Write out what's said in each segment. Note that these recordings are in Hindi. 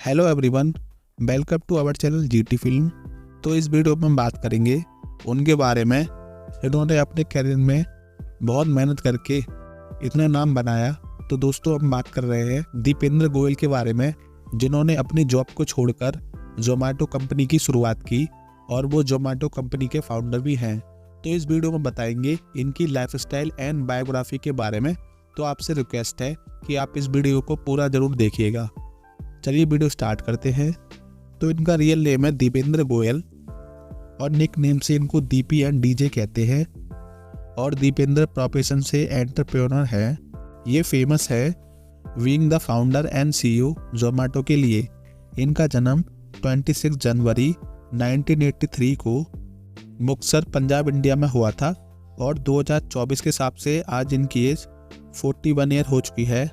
Hello everyone, welcome to our channel GT film. तो इस वीडियो में हम बात करेंगे उनके बारे में जिन्होंने अपने करियर में बहुत मेहनत करके इतना नाम बनाया। तो दोस्तों, हम बात कर रहे हैं दीपेंद्र गोयल के बारे में, जिन्होंने अपनी जॉब को छोड़कर जोमेटो कंपनी की शुरुआत की और वो जोमेटो कंपनी के फाउंडर भी हैं। तो इस वीडियो में बताएंगे इनकी लाइफस्टाइल एंड बायोग्राफी के बारे में। तो आपसे रिक्वेस्ट है कि आप इस वीडियो को पूरा जरूर देखिएगा। चलिए वीडियो स्टार्ट करते हैं। तो इनका रियल नेम है दीपेंद्र गोयल और निक नेम से इनको दीपी एंड डीजे कहते हैं। और दीपेंद्र प्रोफेशन से एंटरप्रेन्योर है। ये फेमस है being the founder and CEO Zomato के लिए। इनका जन्म 26 जनवरी 1983 को मुक्तसर, पंजाब, इंडिया में हुआ था और 2024 के हिसाब से आज इनकी एज 41 ईयर हो चुकी है।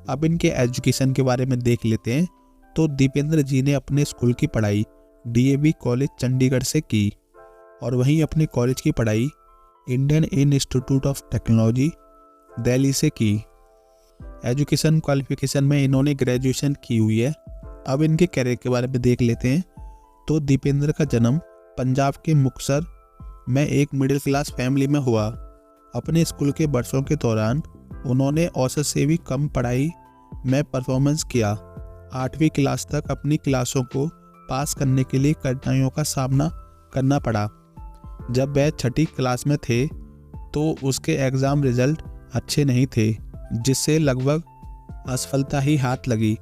अब इनके एजुकेशन के बारे में देख लेते हैं। तो दीपेंद्र जी ने अपने स्कूल की पढ़ाई डीएवी कॉलेज चंडीगढ़ से की और वहीं अपने कॉलेज की पढ़ाई Indian institute of technology Delhi से की। एजुकेशन क्वालिफिकेशन में इन्होंने ग्रेजुएशन की हुई है। अब इनके कैरियर के बारे में देख लेते हैं। तो दीपेंद्र का जन्म पंजाब के मुक्तसर में एक मिडिल क्लास फैमिली में हुआ। अपने स्कूल के वर्षों के दौरान उन्होंने औसत से भी कम पढ़ाई में परफॉर्मेंस किया। 8वीं क्लास तक अपनी क्लासों को पास करने के लिए कठिनाइयों का सामना करना पड़ा। जब वह 6ठी क्लास में थे तो उसके एग्ज़ाम रिजल्ट अच्छे नहीं थे, जिससे लगभग असफलता ही हाथ लगी।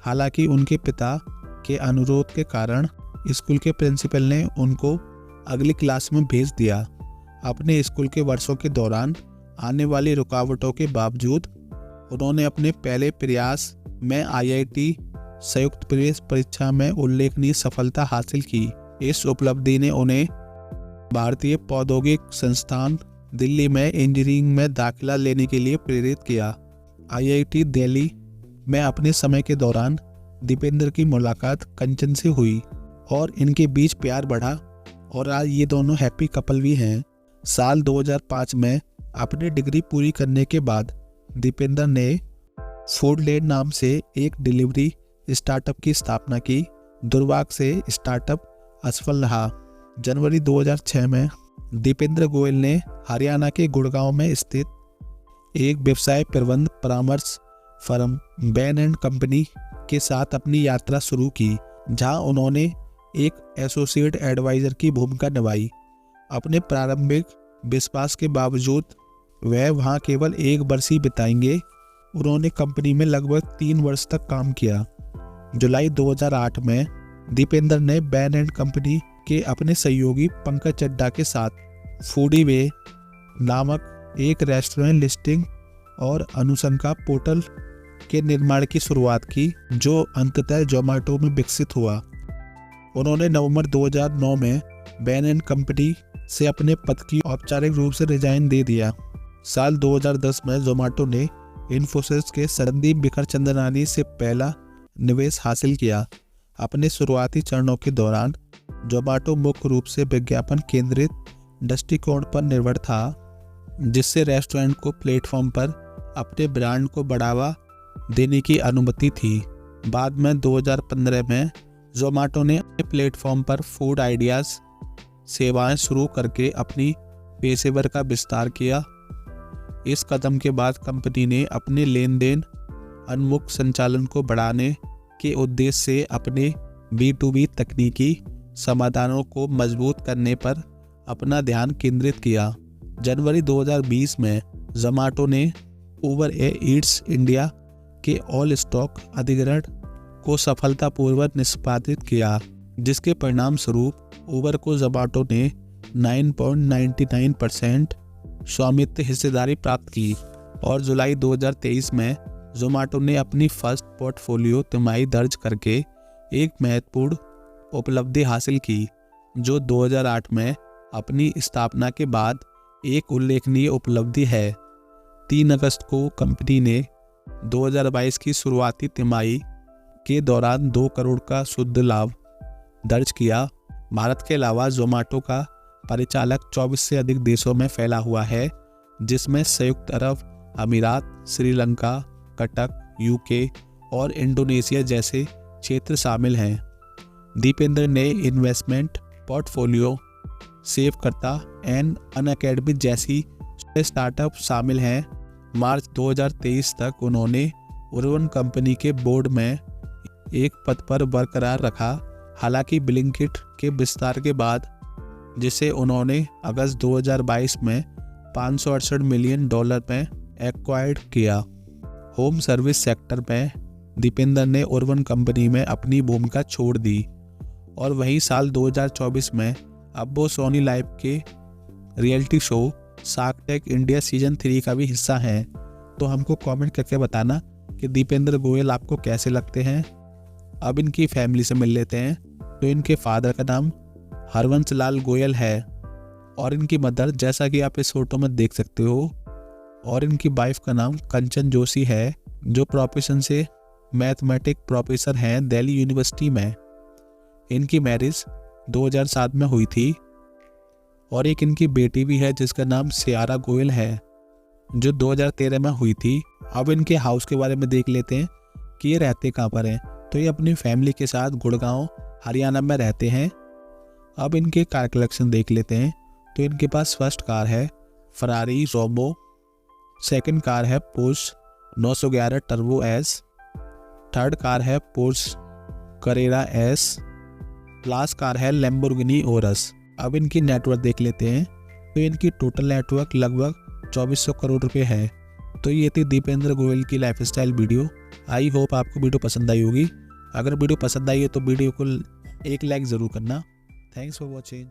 हालांकि उनके पिता के अनुरोध के कारण स्कूल के प्रिंसिपल ने उनको अगली क्लास में भेज दिया। अपने स्कूल के वर्षों के दौरान आने वाली रुकावटों के बावजूद उन्होंने अपने पहले प्रयास में आईआईटी संयुक्त प्रवेश परीक्षा में उल्लेखनीय सफलता हासिल की। इस उपलब्धि ने उन्हें भारतीय प्रौद्योगिकी संस्थान दिल्ली में इंजीनियरिंग में दाखिला लेने के लिए प्रेरित किया। आईआईटी दिल्ली में अपने समय के दौरान दीपेंद्र की मुलाकात कंचन से हुई और इनके बीच प्यार बढ़ा और आज ये दोनों हैप्पी कपल भी हैं। साल 2005 में अपनी डिग्री पूरी करने के बाद दीपेंद्र ने फूडलैंड नाम से एक डिलीवरी स्टार्टअप की स्थापना की। दुर्भाग्य से स्टार्टअप असफल रहा। जनवरी 2006 में दीपेंद्र गोयल ने हरियाणा के गुड़गांव में स्थित एक व्यवसाय प्रबंध परामर्श फर्म बैन एंड कंपनी के साथ अपनी यात्रा शुरू की, जहां उन्होंने एक एसोसिएट एडवाइजर की भूमिका निभाई। अपने प्रारंभिक विश्वास के बावजूद वह वहां केवल 1 वर्ष ही बिताएंगे। उन्होंने कंपनी में लगभग 3 वर्ष तक काम किया। जुलाई 2008 में दीपेंद्र ने बैन एंड कंपनी के अपने सहयोगी पंकज चड्ढा के साथ फूडी वे नामक एक रेस्टोरेंट लिस्टिंग और अनुशंसा पोर्टल के निर्माण की शुरुआत की, जो अंततः जोमेटो में विकसित हुआ। उन्होंने नवंबर 2009 में बैन एंड कंपनी से अपने पद की औपचारिक रूप से रिजाइन दे दिया। साल 2010 में जोमेटो ने इन्फोसिस के संदीप बिखरचंद्रानी से पहला निवेश हासिल किया। अपने शुरुआती चरणों के दौरान जोमेटो मुख्य रूप से विज्ञापन केंद्रित दृष्टिकोण पर निर्भर था, जिससे रेस्टोरेंट को प्लेटफॉर्म पर अपने ब्रांड को बढ़ावा देने की अनुमति थी। बाद में 2015 में जोमेटो ने अपने प्लेटफॉर्म पर फूड आइडियाज़ सेवाएं शुरू करके अपनी पेशेवर का विस्तार किया। इस कदम के बाद कंपनी ने अपने लेन देन उन्मुख संचालन को बढ़ाने के उद्देश्य से अपने B2B तकनीकी समाधानों को मजबूत करने पर अपना ध्यान केंद्रित किया। जनवरी 2020 में जोमेटो ने उबर ईट्स इंडिया के ऑल स्टॉक अधिग्रहण को सफलतापूर्वक निष्पादित किया, जिसके परिणाम स्वरूप उबर को जोमेटो ने 9.99% स्वामित्व हिस्सेदारी प्राप्त की। और जुलाई 2023 में जोमेटो ने अपनी फर्स्ट पोर्टफोलियो तिमाही दर्ज करके एक महत्वपूर्ण उपलब्धि हासिल की, जो 2008 में अपनी स्थापना के बाद एक उल्लेखनीय उपलब्धि है। 3 अगस्त को कंपनी ने 2022 की शुरुआती तिमाही के दौरान 2 करोड़ का शुद्ध लाभ दर्ज किया। भारत के अलावा जोमेटो का परिचालक 24 से अधिक देशों में फैला हुआ है, जिसमें संयुक्त अरब अमीरात, श्रीलंका, कटक, यूके और इंडोनेशिया जैसे क्षेत्र शामिल हैं। दीपेंद्र ने इन्वेस्टमेंट पोर्टफोलियो, सेवकर्ता एंड अनअकैडमी जैसी स्टार्टअप शामिल हैं। मार्च 2023 तक उन्होंने उर्वन कंपनी के बोर्ड में एक पद पर बरकरार रखा। हालांकि ब्लिंकिट के विस्तार के बाद, जिसे उन्होंने अगस्त 2022 में $568 मिलियन में एक्वायर्ड किया, होम सर्विस सेक्टर में दीपेंद्र ने उर्वन कंपनी में अपनी भूमिका छोड़ दी और वही साल 2024 में अब वो सोनी लाइव के reality show shark tank India season 3 का भी हिस्सा हैं। तो हमको कमेंट करके बताना कि दीपेंद्र गोयल आपको कैसे लगते हैं। अब इनकी फैमिली से मिल लेते हैं। तो इनके फादर का नाम हरवंश लाल गोयल है और इनकी मदर, जैसा कि आप इस फोटो में देख सकते हो, और इनकी वाइफ का नाम कंचन जोशी है, जो प्रोफेशन से मैथमेटिक प्रोफेसर हैं दिल्ली यूनिवर्सिटी में। इनकी मैरिज 2007 में हुई थी और एक इनकी बेटी भी है जिसका नाम सियारा गोयल है, जो 2013 में हुई थी। अब इनके हाउस के बारे में देख लेते हैं कि ये रहते कहाँ पर हैं। तो ये अपनी फैमिली के साथ गुड़गांव, हरियाणा में रहते हैं। अब इनके कार कलेक्शन देख लेते हैं। तो इनके पास फर्स्ट कार है फरारी रोबो, सेकंड कार है Porsche 911 turbo S, third car है Porsche Carrera S, last car है लैम्बोर्गिनी ओरस। अब इनकी नेटवर्थ देख लेते हैं। तो इनकी टोटल नेटवर्क लगभग 2400 करोड़ रुपए है। तो ये थी दीपेंद्र गोयल की लाइफस्टाइल वीडियो। आई होप आपको वीडियो पसंद आई होगी। अगर वीडियो पसंद आई है तो वीडियो को एक लाइक ज़रूर करना। Thanks for watching.